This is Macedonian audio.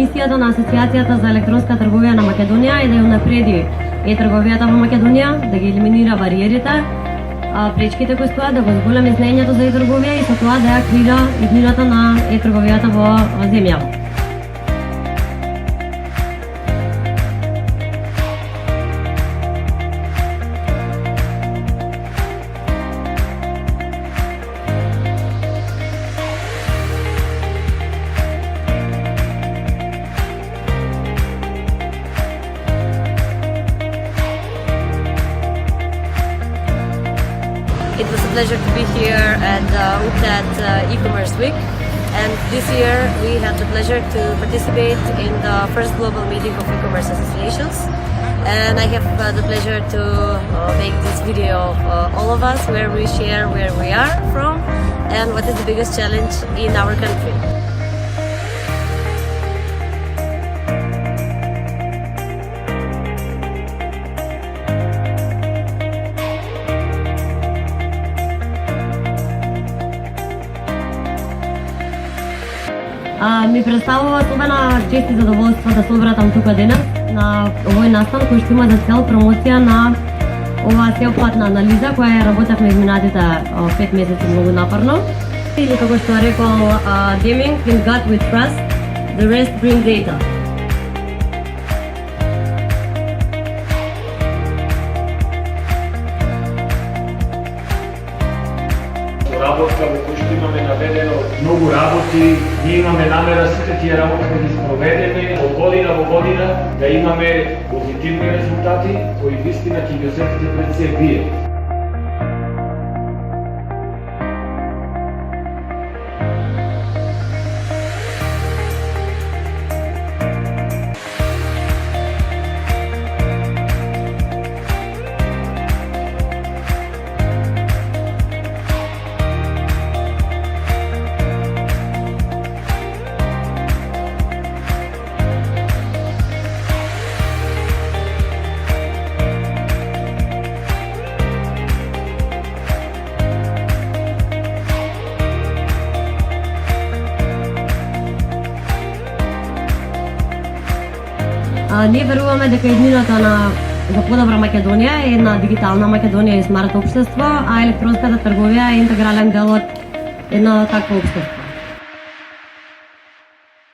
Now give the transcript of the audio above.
мисијата на Асоциацијата за електронска трговија на Македонија е да ја унапреди трговијата во Македонија, да ги елиминира бариерите, пречките кои стојат, да го зголеми знаењето за трговија и со тоа да ја крира иднината на трговијата во земјава. It was a pleasure to be here at UCTAD e-commerce week, and this year we had the pleasure to participate in the first global meeting of e-commerce associations, and I have the pleasure to make this video of all of us, where we share where we are from and what is the biggest challenge in our country. Ми представува особена чест и задоволство да се обратам тука денес на овој настан кој што има за цел промоција на оваа сеопфатна анализа која ја работевме изминатите 5 месеци многу напорно. Или како што рекол Deming, in God we trust, the rest bring data. Работа во кој што имаме наведено многу работи, ние имаме намера сите тие работи да ги спроведеме од година во година, да имаме позитивни резултати кои вистина ќе ги осетите пред се вие. Ние веруваме дека иднината за подобра Македонија е една дигитална Македонија и смарт општество, а електронската трговија е интегрален дел од едно такво општество.